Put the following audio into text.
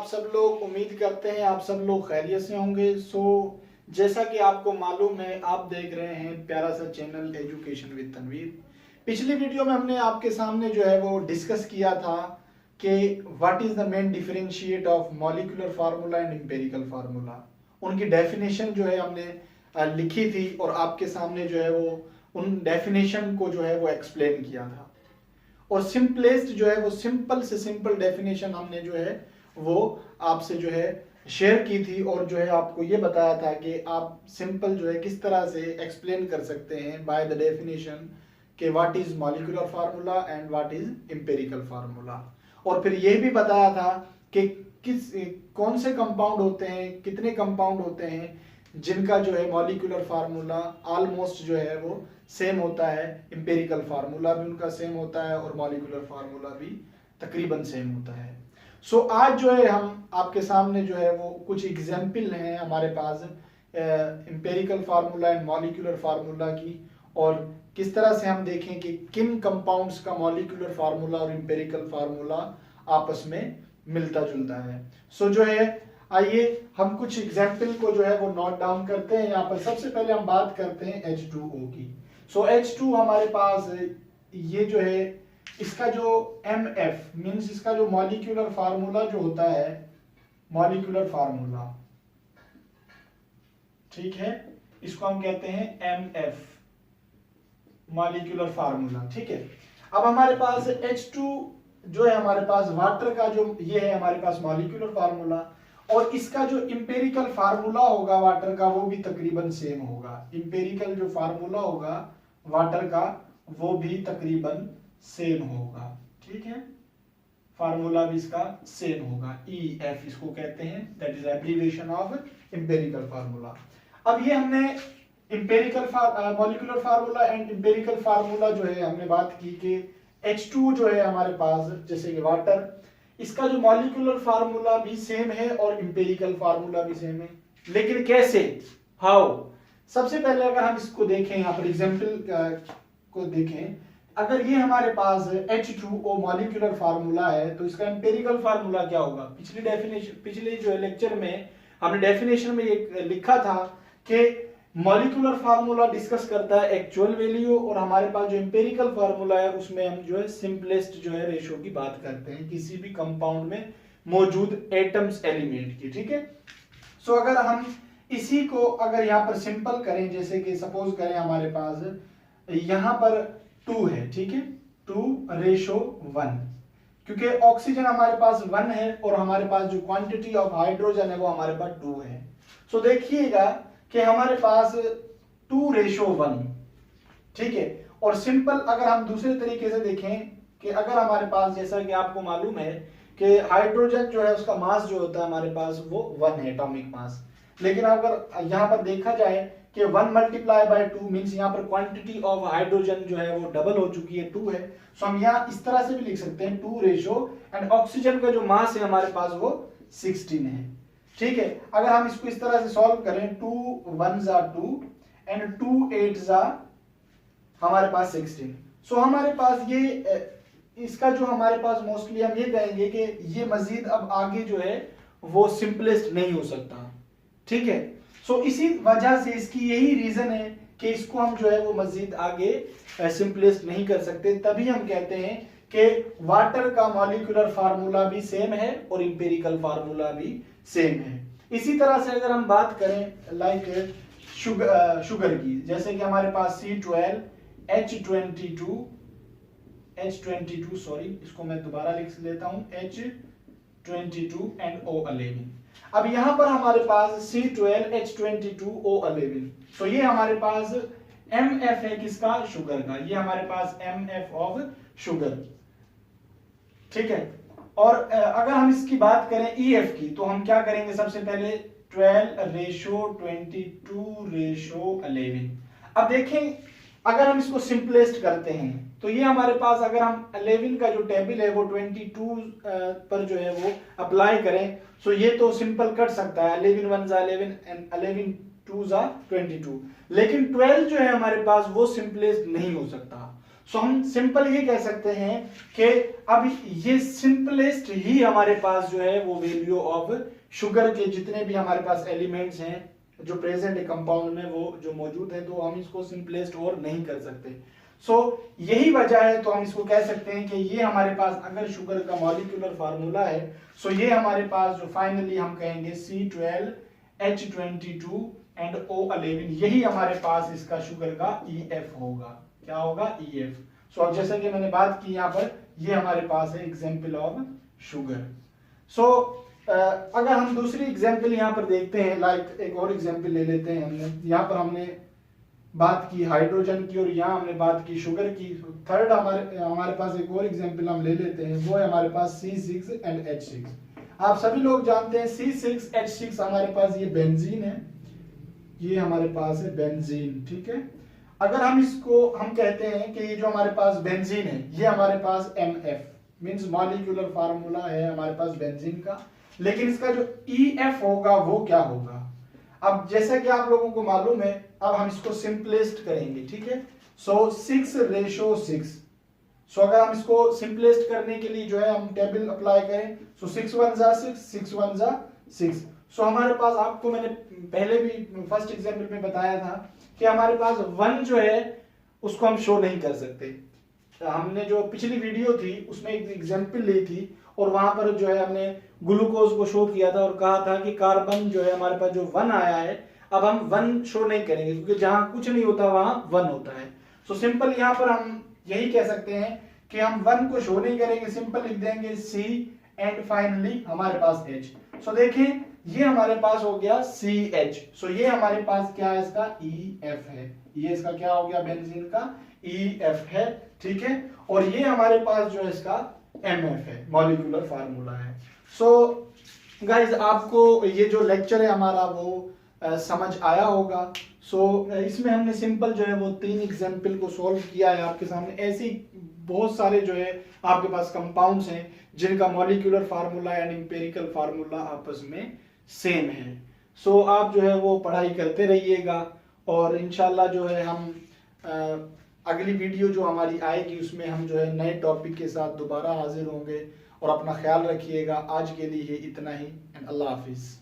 आप सब लोग? उम्मीद करते हैं आप सब लोग खैरियत से होंगे। जैसा कि आपको मालूम है, आप देख रहे हैं प्यारा सा चैनल एजुकेशन विद तनवीर। पिछली वीडियो में हमने आपके सामने जो है वो डिस्कस किया था कि what is the main differentiate of molecular formula and empirical formula. उनकी डेफिनेशन जो है हमने लिखी थी और आपके सामने जो है वो उन डेफिनेशन को जो है वो एक्सप्लेन किया था। और सिंपलेस्ट जो है वो सिंपल से सिंपल डेफिनेशन हमने जो है वो आपसे जो है शेयर की थी और जो है आपको ये बताया था कि आप सिंपल जो है किस तरह से एक्सप्लेन कर सकते हैं बाय द डेफिनेशन कि what is molecular formula and what is empirical formula. और फिर ये भी बताया था कि कौन से कंपाउंड होते हैं, कितने कंपाउंड होते हैं जिनका जो है मॉलिक्यूलर फार्मूला ऑलमोस्ट जो है वो सेम होता है, एम्पिरिकल फार्मूला भी उनका सेम होता है और मॉलिक्यूलर फार्मूला भी तकरीबन सेम होता है। आज जो है हम आपके सामने जो है वो कुछ एग्जाम्पल हैं हमारे पास empirical formula and molecular formula की, और किस तरह से हम देखें कि किन कंपाउंड्स का मॉलिक्यूलर फार्मूला और एम्पिरिकल फार्मूला आपस में मिलता जुलता है। जो है आइए हम कुछ एग्जाम्पल को जो है वो नोट डाउन करते हैं। यहाँ पर सबसे पहले हम बात करते हैं H2O की। H2 हमारे पास ये जो है इसका जो MF मींस इसका जो मॉलिक्यूलर फार्मूला जो होता है, मॉलिक्यूलर फार्मूला, ठीक है, इसको हम कहते हैं MF मॉलिक्यूलर फार्मूला। ठीक है, अब हमारे पास H2 जो है हमारे पास वाटर का जो ये है हमारे पास मॉलिक्यूलर फार्मूला, और इसका जो इंपेरिकल फार्मूला होगा वाटर का वो भी तकरीबन सेम होगा। इंपेरिकल जो फार्मूला होगा वाटर का वो भी तकरीबन सेम होगा। ठीक है, फार्मूला भी इसका सेम होगा, EF इसको कहते हैं, that is abbreviation of empirical formula. अब ये हमने empirical molecular formula and empirical formula जो है हमने बात की कि H2 जो है हमारे पास जैसे कि वाटर, इसका जो मॉलिक्यूलर फार्मूला भी सेम है और इंपेरिकल फार्मूला भी सेम है। लेकिन कैसे, हाउ? सबसे पहले अगर हम इसको देखें, यहाँ पर एग्जांपल को देखें, अगर ये हमारे पास H2O मॉलिक्यूलर फार्मूला है तो इसका इंपेरिकल फार्मूला क्या होगा? पिछले जो लेक्चर में हमने डेफिनेशन में ये लिखा था कि मॉलिक्यूलर फार्मूला डिस्कस करता है एक्चुअल वैल्यू, और हमारे पास जो एम्पिरिकल फार्मूला है उसमें हम जो है सिंपलेस्ट जो है रेशियो की बात करते हैं किसी भी कंपाउंड में मौजूद एटम्स एलिमेंट की। ठीक है, अगर हम इसी को अगर यहाँ पर सिंपल करें, जैसे कि सपोज करें हमारे पास यहाँ पर 2 है, ठीक है, 2:1, क्योंकि ऑक्सीजन हमारे पास 1 है और हमारे पास जो क्वांटिटी ऑफ हाइड्रोजन है वो हमारे पास 2 है। देखिएगा कि हमारे पास 2:1, ठीक है। और सिंपल अगर हम दूसरे तरीके से देखें कि अगर हमारे पास, जैसा कि आपको मालूम है कि हाइड्रोजन जो है उसका मास जो होता है हमारे पास वो 1 है, एटॉमिक मास, लेकिन अगर यहाँ पर देखा जाए कि 1 मल्टीप्लाई बाय 2 मींस यहाँ पर क्वांटिटी ऑफ हाइड्रोजन जो है वो डबल हो चुकी है, 2 है। हम यहाँ इस तरह से भी लिख सकते हैं 2 एंड ऑक्सीजन का जो मास है हमारे पास वो 16 है। ठीक है, अगर हम इसको इस तरह से सॉल्व करें, 2 1 2 एंड 2 8 हमारे पास 16। हमारे पास ये इसका जो हमारे पास मोस्टली हम ये कहेंगे कि ये मजीद अब आगे जो है वो सिंपलेस्ट नहीं हो सकता। ठीक है, इसी वजह से इसकी यही रीजन है कि इसको हम जो है वो मजीद आगे सिंपलेस्ट नहीं कर सकते। तभी हम कहते हैं कि वाटर का मॉलिक्यूलर फार्मूला भी सेम है और इंपेरिकल फार्मूला भी सेम है। इसी तरह से अगर हम बात करें लाइक शुगर की, जैसे कि हमारे पास C12 H22 सॉरी, इसको मैं दोबारा लिख लेता हूं, H22 एंड O11। अब यहां पर हमारे पास C12 H22O11, ये हमारे पास MF है किसका? शुगर का। ये हमारे पास MF ऑफ शुगर। ठीक है, और अगर हम इसकी बात करें EF की, तो हम क्या करेंगे? सबसे पहले 12:22:11। अब देखें, अगर हम इसको सिंपलेस्ट करते हैं तो ये हमारे पास, अगर हम 11 का जो टेबल है वो 22 पर जो है वो अप्लाई करें, ये तो सिंपल कट सकता है, 11 1 11 एंड 11 2 22। लेकिन 12 जो है हमारे पास वो सिंपलेस्ट नहीं हो सकता। सो हम सिंपल ये कह सकते हैं कि अब ये सिंपलेस्ट ही हमारे पास जो है वो वैल्यू ऑफ शुगर के जितने भी हमारे पास एलिमेंट्स हैं जो प्रेजेंट है कंपाउंड में वो जो मौजूद है, तो हम इसको सिंपलेस्ट और नहीं कर सकते। सो यही वजह है, तो हम इसको कह सकते हैं कि ये हमारे पास अगर शुगर का मॉलिक्यूलर फार्मूला है, सो ये हमारे पास जो फाइनली हम कहेंगे C12H22 एंड O11, यही हमारे पास इसका शुगर का EF होगा। क्या होगा? EF। सो अब जैसे कि मैंने बात की यहाँ पर, ये हमारे पास है एग्जाम्पल ऑफ शुगर। सो अगर हम दूसरी एग्जाम्पल यहाँ पर देखते हैं, लाइक एक और एग्जाम्पल ले लेते हैं। हमने यहाँ पर हमने बात की हाइड्रोजन की और यहाँ हमने बात की शुगर की। थर्ड हमारे पास एक और एग्जाम्पल हम ले लेते हैं, वो है हमारे पास C6 एंड H6। आप सभी लोग जानते हैं C6H6 हमारे पास ये बेंजीन है, ये हमारे पास है बेंजीन, ठीक है। अगर हम इसको हम कहते हैं कि ये जो हमारे पास बेंजीन है, ये हमारे पास MF मींस मॉलिक्यूलर फार्मूला है हमारे पास बेंजीन का, लेकिन इसका जो EF होगा वो क्या होगा? अब जैसा कि आप लोगों को मालूम है, अब हम इसको सिंपलेस्ट करेंगे, ठीक है। सो 6:6। सो अगर हम इसको सिंपलेस्ट करने के लिए जो है हम टेबल अप्लाई करें, सो 6 1 जा 6, 6 1 जा 6। सो हमारे पास, आपको मैंने पहले भी फर्स्ट एग्जाम्पल में बताया था कि हमारे पास 1 जो है उसको हम शो नहीं कर सकते। हमने जो पिछली वीडियो थी उसमें एक एग्जाम्पल ली थी और वहां पर जो है हमने ग्लूकोज को शो किया था और कहा था कि कार्बन जो है हमारे पास जो 1 आया है, अब हम 1 शो नहीं करेंगे क्योंकि जहां कुछ नहीं होता वहां 1 होता है। सो सिंपल यहाँ पर हम यही कह सकते हैं कि हम 1 को शो नहीं करेंगे, सिंपल लिख देंगे C एंड फाइनली हमारे पास H। सो देखिए ये हमारे पास हो गया CH। सो ये हमारे पास क्या है? इसका EF है। ये इसका क्या हो गया? बेंजीन का EF है, ठीक है। और ये हमारे पास जो है इसका MF है, मॉलिक्यूलर फार्मूला है। सो गाइज आपको ये जो लेक्चर है हमारा वो समझ आया होगा। सो इसमें हमने सिंपल जो है वो 3 एग्जाम्पल को सॉल्व किया है आपके सामने। ऐसी बहुत सारे जो है आपके पास कंपाउंड्स हैं जिनका molecular formula and empirical formula आपस में सेम है। सो आप जो है वो पढ़ाई करते रहिएगा और इंशाल्लाह जो है हम अगली वीडियो जो हमारी आएगी उसमें हम जो है नए टॉपिक के साथ दोबारा हाजिर होंगे। और अपना ख्याल रखिएगा। आज के लिए इतना ही। अल्लाह हाफिज़।